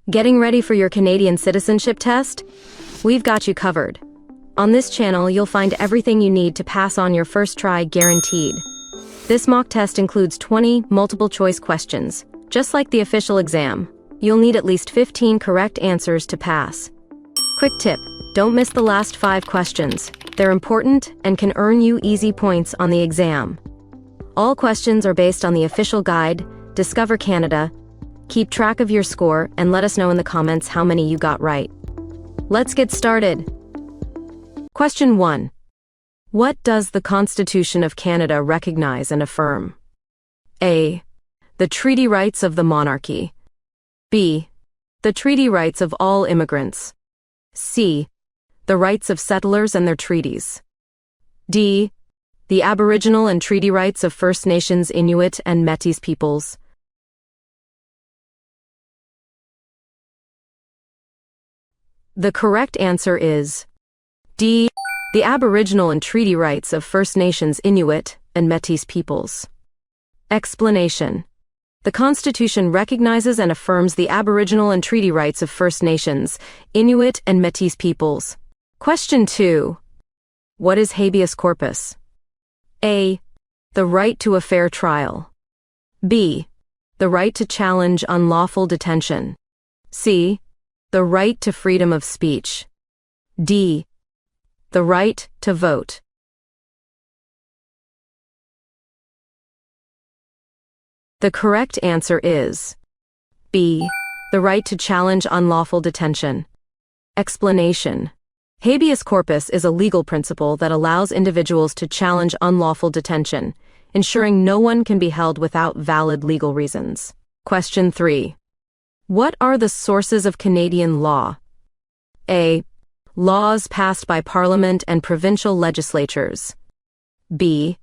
Getting ready for your Canadian citizenship test? We've got you covered. On this channel, you'll find everything you need to pass on your first try guaranteed. This mock test includes 20 multiple-choice questions. Just like the official exam, you'll need at least 15 correct answers to pass. Quick tip, don't miss the last 5 questions. They're important and can earn you easy points on the exam. All questions are based on the official guide, Discover Canada. Keep track of your score and let us know in the comments how many you got right. Let's get started. Question 1. What does the Constitution of Canada recognize and affirm? A. The treaty rights of the monarchy. B. The treaty rights of all immigrants. C. The rights of settlers and their treaties. D. The Aboriginal and treaty rights of First Nations Inuit and Métis peoples. The correct answer is D. The Aboriginal and treaty rights of First Nations Inuit and Métis peoples. Explanation. The Constitution recognizes and affirms the Aboriginal and treaty rights of First Nations, Inuit and Métis peoples. Question 2. What is habeas corpus? A. The right to a fair trial. B. The right to challenge unlawful detention. C. The right to freedom of speech. D. The right to vote. The correct answer is B. The right to challenge unlawful detention. Explanation. Habeas corpus is a legal principle that allows individuals to challenge unlawful detention, ensuring no one can be held without valid legal reasons. Question 3. What are the sources of Canadian law? A. Laws passed by Parliament and provincial legislatures. B.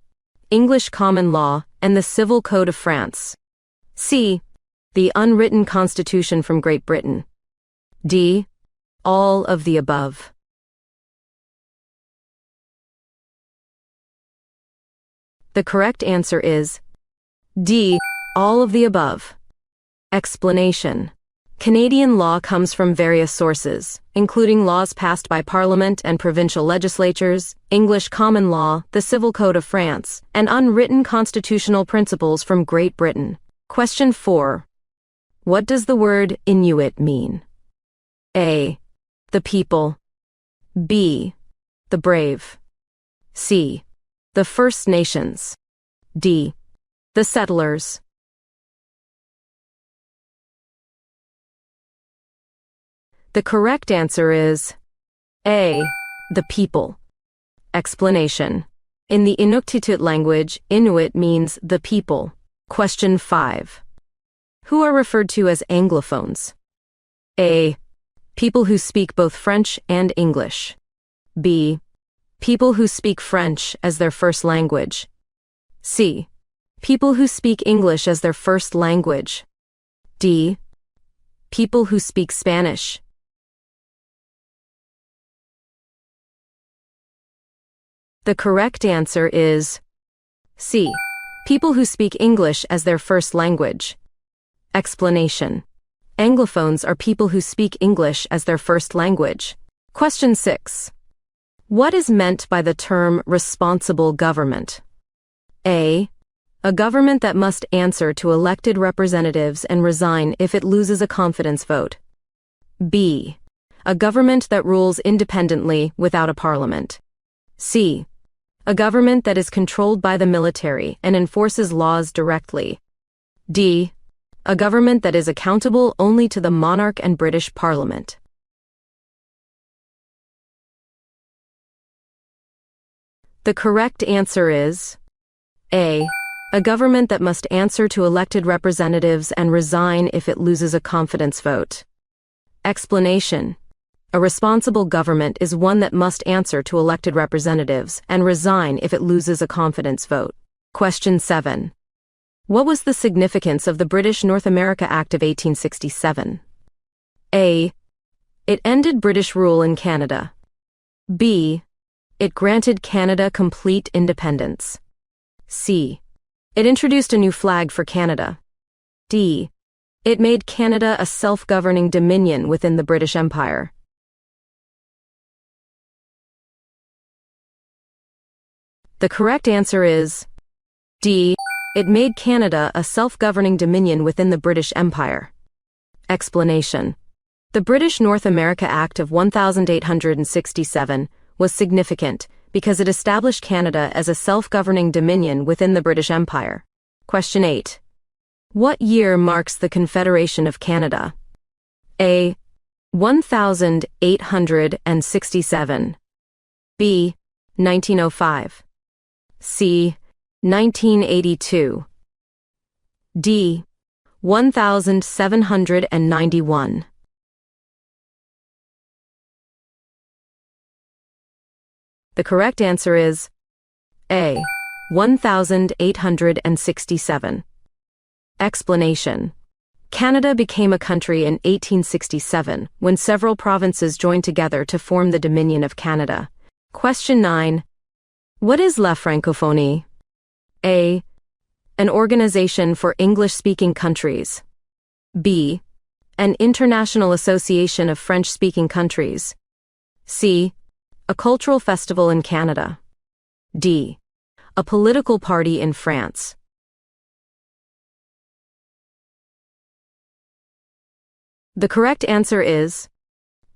English common law and the Civil Code of France. C. The unwritten Constitution from Great Britain. D. All of the above. The correct answer is D. All of the above. Explanation. Canadian law comes from various sources, including laws passed by Parliament and provincial legislatures, English common law, the Civil Code of France, and unwritten constitutional principles from Great Britain. Question 4. What does the word Inuit mean? A. The people. B. The brave. C. The First Nations. D. The settlers. The correct answer is A. The people. Explanation. In the Inuktitut language, Inuit means the people. Question 5. Who are referred to as Anglophones? A. People who speak both French and English. B. People who speak French as their first language. C. People who speak English as their first language. D. People who speak Spanish. The correct answer is C. People who speak English as their first language. Explanation. Anglophones are people who speak English as their first language. Question 6. What is meant by the term responsible government? A. A government that must answer to elected representatives and resign if it loses a confidence vote. B. A government that rules independently without a parliament. C. A government that is controlled by the military and enforces laws directly. D. A government that is accountable only to the monarch and British Parliament. The correct answer is A. A government that must answer to elected representatives and resign if it loses a confidence vote. Explanation. A responsible government is one that must answer to elected representatives and resign if it loses a confidence vote. Question 7. What was the significance of the British North America Act of 1867? A. It ended British rule in Canada. B. It granted Canada complete independence. C. It introduced a new flag for Canada. D. It made Canada a self-governing dominion within the British Empire. The correct answer is D. It made Canada a self-governing dominion within the British Empire. Explanation. The British North America Act of 1867 was significant because it established Canada as a self-governing dominion within the British Empire. Question 8. What year marks the Confederation of Canada? A. 1867. B. 1905. C. 1982. D. 1791. The correct answer is A. 1867. Explanation. Canada became a country in 1867 when several provinces joined together to form the Dominion of Canada. Question 9. What is La Francophonie? A. An organization for English-speaking countries. B. An international association of French-speaking countries. C. A cultural festival in Canada. D. A political party in France. The correct answer is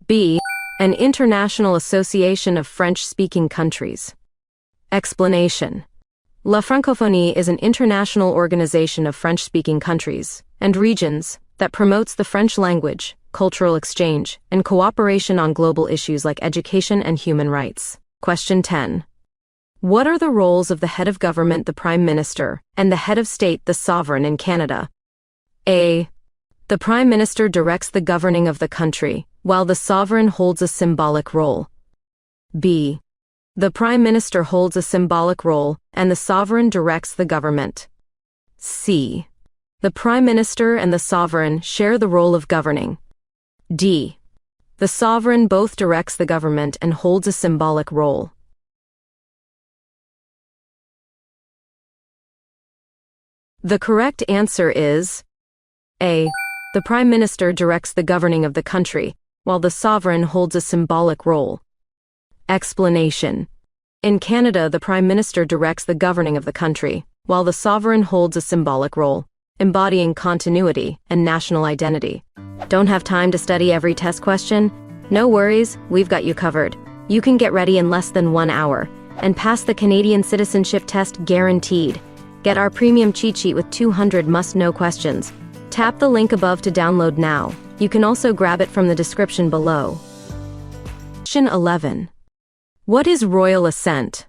B. An international association of French-speaking countries. Explanation. La Francophonie is an international organization of French-speaking countries and regions that promotes the French language, cultural exchange, and cooperation on global issues like education and human rights. Question 10. What are the roles of the head of government, the Prime Minister, and the head of state, the Sovereign, in Canada? A. The Prime Minister directs the governing of the country, while the Sovereign holds a symbolic role. B. The Prime Minister holds a symbolic role, and the Sovereign directs the government. C. The Prime Minister and the Sovereign share the role of governing. D. The Sovereign both directs the government and holds a symbolic role. The correct answer is A. The Prime Minister directs the governing of the country, while the Sovereign holds a symbolic role. Explanation. In Canada, the Prime Minister directs the governing of the country, while the Sovereign holds a symbolic role, embodying continuity and national identity. Don't have time to study every test question? No worries, we've got you covered. You can get ready in less than 1 hour and pass the Canadian Citizenship test guaranteed. Get our premium cheat sheet with 200 must-know questions. Tap the link above to download now. You can also grab it from the description below. Question 11. What is royal assent?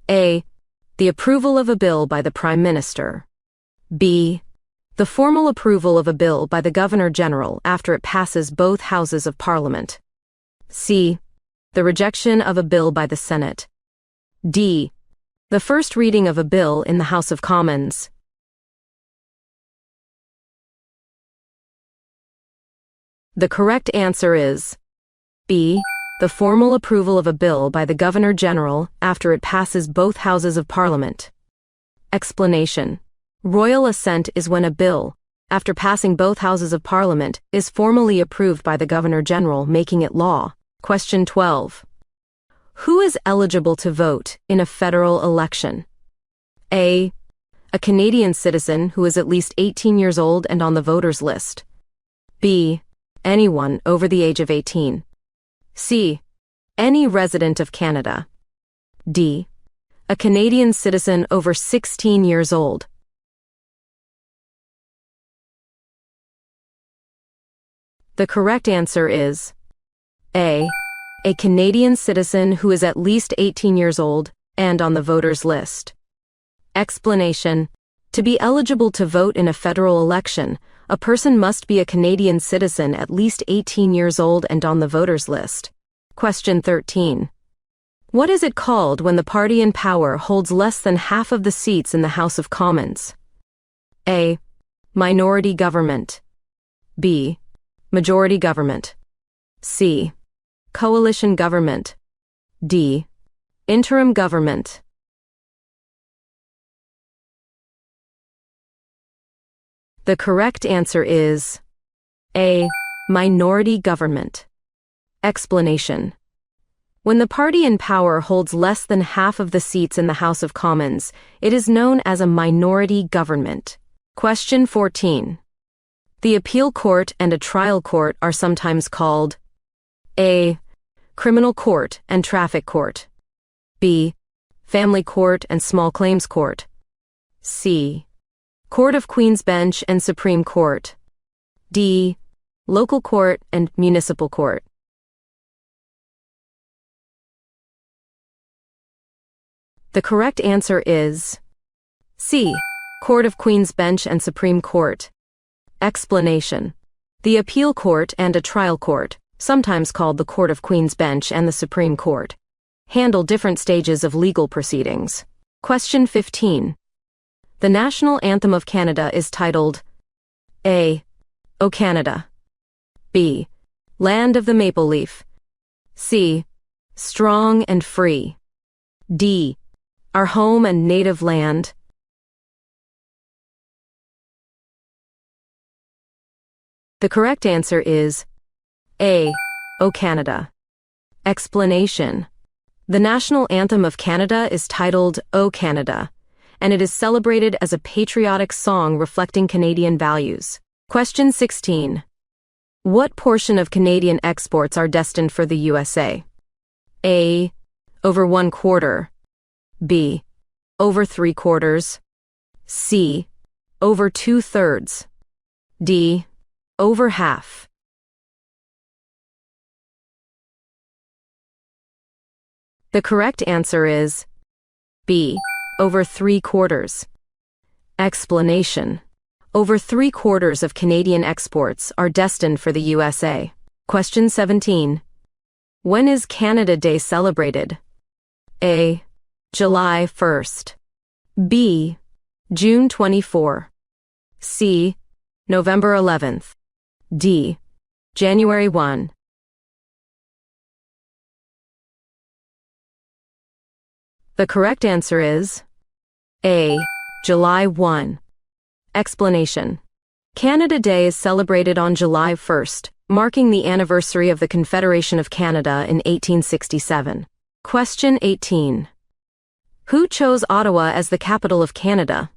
A. The approval of a bill by the Prime Minister. B. The formal approval of a bill by the Governor-General after it passes both houses of Parliament. C. The rejection of a bill by the Senate. D. The first reading of a bill in the House of Commons. The correct answer is B. The formal approval of a bill by the Governor-General after it passes both houses of Parliament. Explanation. Royal assent is when a bill, after passing both houses of Parliament, is formally approved by the Governor-General, making it law. Question 12. Who is eligible to vote in a federal election? A. A Canadian citizen who is at least 18 years old and on the voters list. B. Anyone over the age of 18. C. Any resident of Canada. D. A Canadian citizen over 16 years old. The correct answer is A. A Canadian citizen who is at least 18 years old and on the voters list. Explanation. To be eligible to vote in a federal election, a person must be a Canadian citizen at least 18 years old and on the voters list. Question 13. What is it called when the party in power holds less than half of the seats in the House of Commons? A. Minority government. B. Majority government. C. Coalition government. D. Interim government. The correct answer is A. Minority government. Explanation. When the party in power holds less than half of the seats in the House of Commons, it is known as a minority government. Question 14. The appeal court and a trial court are sometimes called A. Criminal court and traffic court. B. Family court and small claims court. C. Court of Queen's Bench and Supreme Court. D. Local court and municipal court. The correct answer is C. Court of Queen's Bench and Supreme Court. Explanation. The appeal court and a trial court, sometimes called the Court of Queen's Bench and the Supreme Court, handle different stages of legal proceedings. Question 15. The national anthem of Canada is titled A. O Canada. B. Land of the Maple Leaf. C. Strong and Free. D. Our Home and Native Land. The correct answer is A. O Canada. Explanation. The national anthem of Canada is titled O Canada, and it is celebrated as a patriotic song reflecting Canadian values. Question 16. What portion of Canadian exports are destined for the USA? A. Over 1/4. B. Over 3/4. C. Over 2/3. D. Over half. The correct answer is B. Over 3/4. Explanation. Over 3/4 of Canadian exports are destined for the USA. Question 17. When is Canada Day celebrated? A. July 1st. B. June 24. C. November 11th. D. January 1. The correct answer is A. July 1. Explanation. Canada Day is celebrated on July 1st, marking the anniversary of the Confederation of Canada in 1867. Question 18. Who chose Ottawa as the capital of Canada?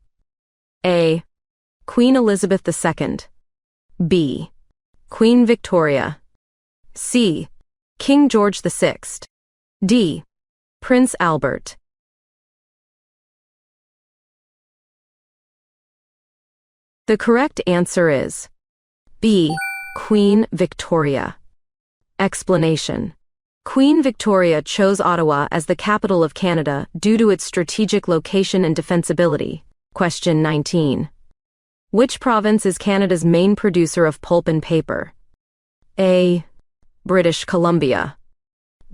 A. Queen Elizabeth II. B. Queen Victoria. C. King George VI. D. Prince Albert. The correct answer is B. Queen Victoria. Explanation. Queen Victoria chose Ottawa as the capital of Canada due to its strategic location and defensibility. Question 19. Which province is Canada's main producer of pulp and paper? A. British Columbia.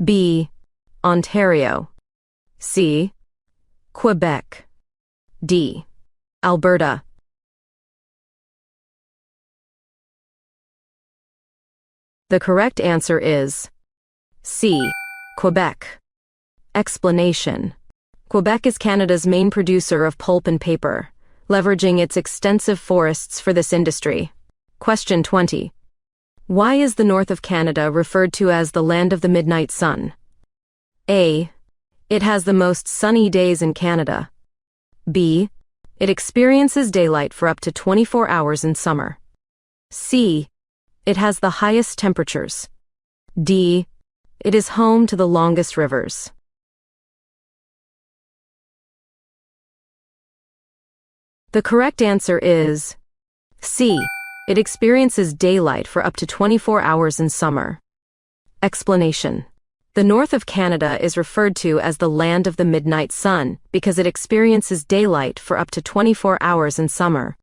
B. Ontario. C. Quebec. D. Alberta. The correct answer is C. Quebec. Explanation. Quebec is Canada's main producer of pulp and paper, leveraging its extensive forests for this industry. Question 20. Why is the north of Canada referred to as the land of the midnight sun? A. It has the most sunny days in Canada. B. It experiences daylight for up to 24 hours in summer. C. It has the highest temperatures. D. It is home to the longest rivers. The correct answer is C. It experiences daylight for up to 24 hours in summer. Explanation. The north of Canada is referred to as the land of the midnight sun because it experiences daylight for up to 24 hours in summer.